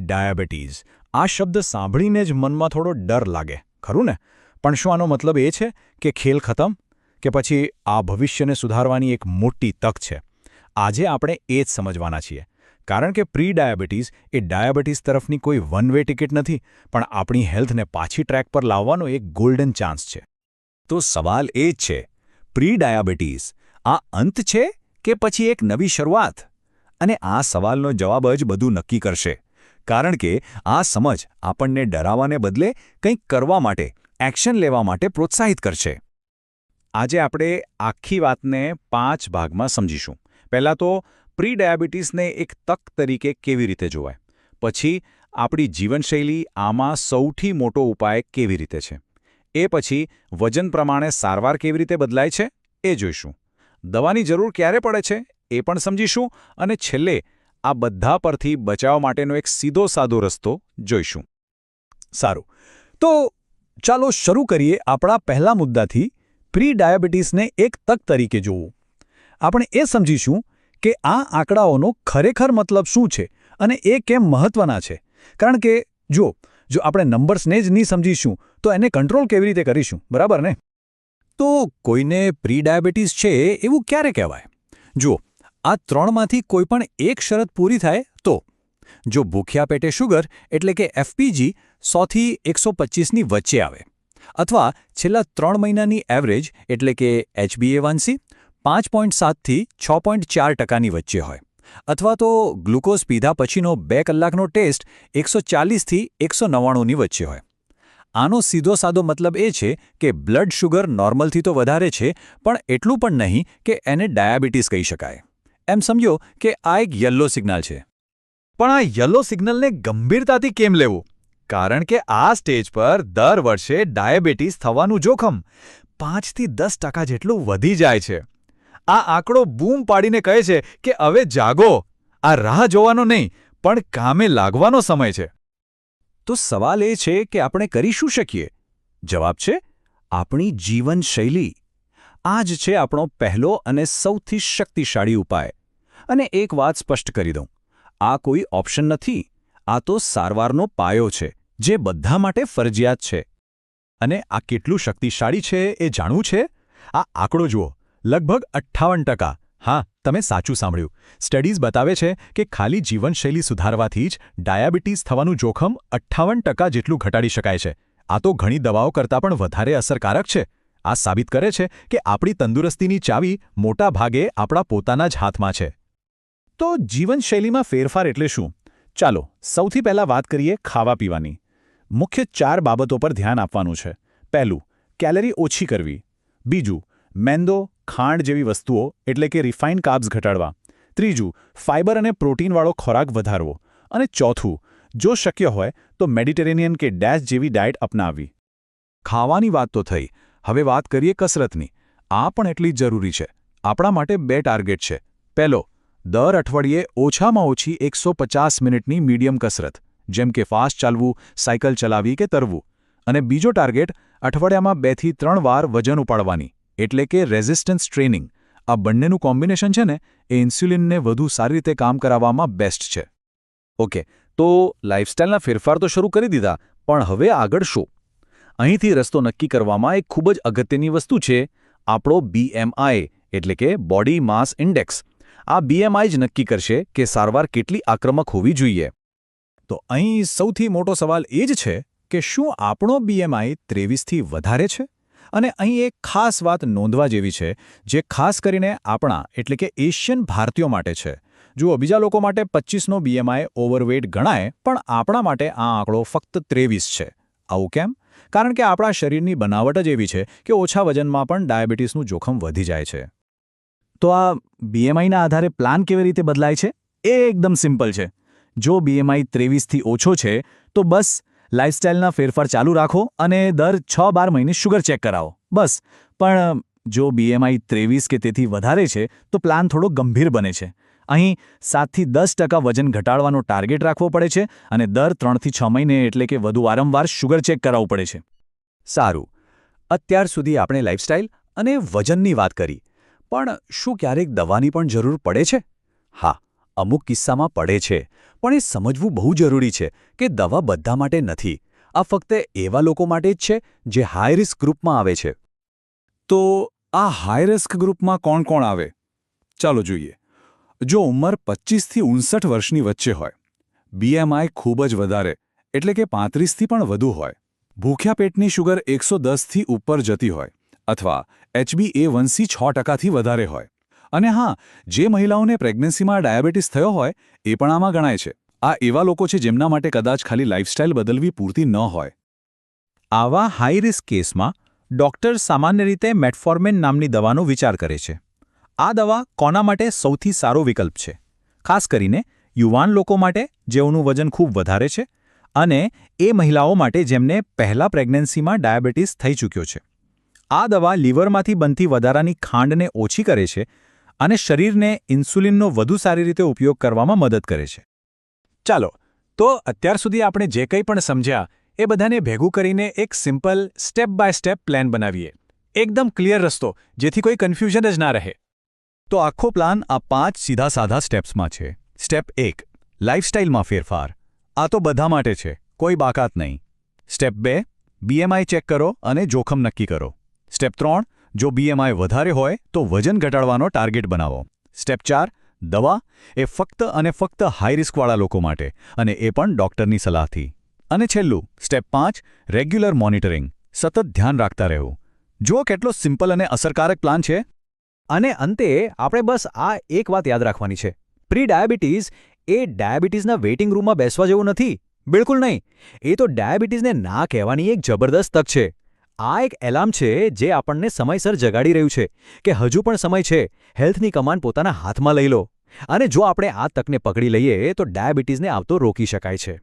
Diabetes આ શબ્દ સાંભળીને જ મનમાં થોડો ડર લાગે, ખરું ને? પણ શું આનો મતલબ એ છે કે ખેલ ખતમ? કે પછી આ ભવિષ્યને સુધારવાની એક મોટી તક છે? આજે આપણે એ જ સમજવાના છીએ. કારણ કે પ્રી ડાયાબિટીઝ એ ડાયાબિટીઝ તરફની કોઈ વન વે ટિકિટ નથી, પણ આપણી હેલ્થને પાછી ટ્રેક પર લાવવાનો એક ગોલ્ડન ચાન્સ છે. તો સવાલ એ જ છે, પ્રી ડાયાબિટીઝ આ અંત છે કે પછી એક નવી શરૂઆત? અને આ સવાલનો જવાબ જ બધું નક્કી કરશે. કારણ કે આ સમજ આપણને ડરાવાને બદલે કંઈક કરવા માટે, એક્શન લેવા માટે પ્રોત્સાહિત કરશે. આજે આપણે આખી વાતને 5 ભાગમાં સમજીશું. પહેલાં તો પ્રી ડાયાબિટીસને એક તક તરીકે કેવી રીતે જોવાય, પછી આપણી જીવનશૈલી આમાં સૌથી મોટો ઉપાય કેવી રીતે છે, એ પછી વજન પ્રમાણે સારવાર કેવી રીતે બદલાય છે એ જોઈશું, દવાની જરૂર ક્યારે પડે છે એ પણ સમજીશું, અને છેલ્લે આ બધા પરથી બચાવ માટેનો એક સીધો સાદો રસ્તો જોઈશું. સારું, તો ચાલો શરૂ કરીએ આપણા પહેલા મુદ્દાથી, પ્રી ડાયાબિટીસને એક તક તરીકે જોવું. આપણે એ સમજીશું કે આ આંકડાઓનો ખરેખર મતલબ શું છે અને એ કેમ મહત્વના છે. કારણ કે જો આપણે નંબર્સને જ નહીં સમજીશું તો એને કંટ્રોલ કેવી રીતે કરીશું, બરાબર ને? તો કોઈને પ્રી ડાયાબિટીસ છે એવું ક્યારે કહેવાય? જો આ ત્રણમાંથી કોઈ પણ એક શરત પૂરી થાય તો, જો ભૂખ્યા પેટે શુગર એટલે કે એફપીજી 100 થી 125ની વચ્ચે આવે, અથવા છેલ્લા 3 મહિનાની એવરેજ એટલે કે HbA1c 5.7 થી 6.4% વચ્ચે હોય, અથવા તો ગ્લુકોઝ પીધા પછીનો 2 કલાકનો ટેસ્ટ 140 થી 199ની વચ્ચે હોય. આનો સીધો સાદો મતલબ એ છે કે બ્લડ શુગર નોર્મલથી તો વધારે છે, પણ એટલું પણ નહીં કે એને ડાયાબિટીસ કહી શકાય. એમ સમજો કે આ એક યલો સિગ્નલ છે. પણ આ યલો સિગ્નલને ગંભીરતાથી કેમ લેવું? કારણ કે આ સ્ટેજ પર દર વર્ષે ડાયાબિટીસ થવાનું જોખમ 5થી 10% જેટલું વધી જાય છે. આ આંકડો બૂમ પાડીને કહે છે કે હવે જાગો, આ રાહ જોવાનો નહીં પણ કામે લાગવાનો સમય છે. તો સવાલ એ છે કે આપણે કરી શું શકીએ? જવાબ છે આપણી જીવનશૈલી. આ જ છે આપણો પહેલો અને સૌથી શક્તિશાળી ઉપાય. અને એક વાત સ્પષ્ટ કરી દઉં, આ કોઈ ઓપ્શન નથી, આ તો સારવારનો પાયો છે, જે બધા માટે ફરજિયાત છે. અને આ કેટલું શક્તિશાળી છે એ જાણવું છે? આ આંકડો જુઓ, લગભગ 58%. હા, તમે સાચું સાંભળ્યું. સ્ટડીઝ બતાવે છે કે ખાલી જીવનશૈલી સુધારવાથી જ ડાયાબિટીસ થવાનું જોખમ 58% જેટલું ઘટાડી શકાય છે. આ તો ઘણી દવાઓ કરતાં પણ વધારે અસરકારક છે. આ સાબિત કરે છે કે આપણી તંદુરસ્તીની ચાવી મોટા ભાગે આપણા પોતાના જ હાથમાં છે. તો જીવનશૈલીમાં ફેરફાર એટલે શું? ચાલો સૌથી પહેલાં વાત કરીએ ખાવા પીવાની. મુખ્ય 4 બાબતો પર ધ્યાન આપવાનું છે. પહેલું, કેલરી ઓછી કરવી. બીજું, મેંદો, ખાંડ જેવી વસ્તુઓ એટલે કે રિફાઇન્ડ કાર્બ્સ ઘટાડવા. ત્રીજું, ફાઇબર અને પ્રોટીનવાળો ખોરાક વધારવો. અને ચોથું, જો શક્ય હોય તો મેડિટેરેનિયન કે ડેશ જેવી ડાયટ અપનાવવી. ખાવાની વાત તો થઈ, હવે વાત કરીએ કસરતની. આ પણ એટલી જ જરૂરી છે. આપણા માટે 2 ટાર્ગેટ છે. પહેલો, દર અઠવાડિયે ઓછામાં ઓછી 150 મિનિટની મીડિયમ કસરત, જેમ કે ફાસ્ટ ચાલવું, સાયકલ ચલાવવી કે તરવું. અને બીજો ટાર્ગેટ, અઠવાડિયામાં 2 થી 3 વાર વજન ઉપાડવાની, એટલે કે રેઝિસ્ટન્સ ટ્રેનિંગ. આ બંનેનું કોમ્બિનેશન છે ને, એ ઇન્સ્યુલિનને વધુ સારી રીતે કામ કરાવવામાં બેસ્ટ છે. ઓકે, તો લાઇફસ્ટાઇલના ફેરફાર તો શરૂ કરી દીધા, પણ હવે આગળ શું? અહીંથી રસ્તો નક્કી કરવામાં એક ખૂબ જ અગત્યની વસ્તુ છે, આપણો BMI એટલે કે બોડી માસ ઇન્ડેક્સ. આ BMI જ નક્કી કરશે કે સારવાર કેટલી આક્રમક હોવી જોઈએ. તો અહીં સૌથી મોટો સવાલ એ જ છે કે શું આપણો BMI 23થી વધારે છે? અને અહીં એક ખાસ વાત નોંધવા જેવી છે, જે ખાસ કરીને આપણા એટલે કે એશિયન ભારતીયો માટે છે. જુઓ, બીજા લોકો માટે 25નો BMI ઓવરવેઇટ ગણાય, પણ આપણા માટે આ આંકડો ફક્ત 23 છે. આવું કેમ? કારણ કે આપણા શરીરની બનાવટ જ એવી છે કે ઓછા વજનમાં પણ ડાયાબિટીસનું જોખમ વધી જાય છે. તો આ BMIના આધારે પ્લાન કેવી રીતે બદલાય છે? એ એકદમ સિમ્પલ છે. જો BMI 23થી ઓછો છે તો બસ લાઇફસ્ટાઇલના ફેરફાર ચાલુ રાખો અને દર 6-12 મહિને શુગર ચેક કરાવો, બસ. પણ જો BMI 23 કે તેથી વધારે છે તો પ્લાન થોડો ગંભીર બને છે. અહીં 7થી 10% વજન ઘટાડવાનો ટાર્ગેટ રાખવો પડે છે અને દર 3થી 6 મહિને એટલે કે વધુ વારંવાર શુગર ચેક કરાવવું પડે છે. સારું, અત્યાર સુધી આપણે લાઇફસ્ટાઇલ અને વજનની વાત કરી, પણ શું ક્યારેક દવાની પણ જરૂર પડે છે? હા, અમુક કિસ્સામાં પડે છે, પણ એ સમજવું બહુ જરૂરી છે કે દવા બધા માટે નથી. આ ફક્ત એવા લોકો માટે જ છે જે હાઈ રિસ્ક ગ્રુપમાં આવે છે. તો આ હાઈ રિસ્ક ગ્રુપમાં કોણ કોણ આવે? ચાલો જોઈએ. જો ઉંમર 25થી 59 વર્ષની વચ્ચે હોય, BMI ખૂબ જ વધારે એટલે કે 35થી પણ વધુ હોય, ભૂખ્યા પેટની શુગર 110થી ઉપર જતી હોય અથવા HbA1c 6%થી વધારે હોય, અને હા, જે મહિલાઓને પ્રેગ્નન્સીમાં ડાયાબિટીસ થયો હોય એ પણ આમાં ગણાય છે. આ એવા લોકો છે જેમના માટે કદાચ ખાલી લાઇફસ્ટાઇલ બદલવી પૂરતી ન હોય. આવા હાઈ રિસ્ક કેસમાં ડોક્ટર સામાન્ય રીતે મેટફોર્મિન નામની દવાનો વિચાર કરે છે. આ દવા કોના માટે સૌથી સારો વિકલ્પ છે? ખાસ કરીને યુવાન લોકો માટે જેઓનું વજન ખૂબ વધારે છે અને એ મહિલાઓ માટે જેમને પહેલા પ્રેગ્નન્સીમાં ડાયાબિટીસ થઈ ચૂક્યો છે. આ દવા લીવરમાંથી બનતી વધારાની ખાંડને ઓછી કરે છે અને શરીરને ઇન્સ્યુલિનનો વધુ સારી રીતે ઉપયોગ કરવામાં મદદ કરે છે. ચાલો, તો અત્યાર સુધી આપણે જે કંઈ પણ સમજ્યા એ બધાને ભેગું કરીને એક simple step by step plan બનાવીએ. એકદમ ક્લિયર રસ્તો, જેથી કોઈ કન્ફ્યુઝન જ ના રહે. તો આખો પ્લાન આ 5 સીધા સાધા સ્ટેપ્સમાં છે. સ્ટેપ 1, લાઇફસ્ટાઇલમાં ફેરફાર. આ તો બધા માટે છે, કોઈ બાકાત નહીં. સ્ટેપ 2, BMI ચેક કરો અને જોખમ નક્કી કરો. સ્ટેપ 3, જો BMI વધારે હોય તો વજન ઘટાડવાનો ટાર્ગેટ બનાવો. સ્ટેપ 4, દવા એ ફક્ત અને ફક્ત હાઈ રિસ્કવાળા લોકો માટે, અને એ પણ ડૉક્ટરની સલાહથી. અને છેલ્લું, સ્ટેપ 5, રેગ્યુલર મોનિટરિંગ, સતત ધ્યાન રાખતા રહેવું. જુઓ કેટલો સિમ્પલ અને અસરકારક પ્લાન છે. અને અંતે આપણે બસ આ એક વાત યાદ રાખવાની છે. પ્રી ડાયાબિટીસ એ ડાયાબિટીસના વેઇટિંગ રૂમમાં બેસવા જેવું નથી. બિલકુલ નહીં. એ તો ડાયાબિટીસને ના કહેવાની એક જબરદસ્ત તક છે. આ એક એલાર્મ છે જે આપણને સમયસર જગાડી રહ્યું છે કે હજુ પણ સમય છે, હેલ્થની કમાન પોતાના હાથમાં લઈ લો. અને જો આપણે આ તકને પકડી લઈએ તો ડાયાબિટીસને આવતો રોકી શકાય છે.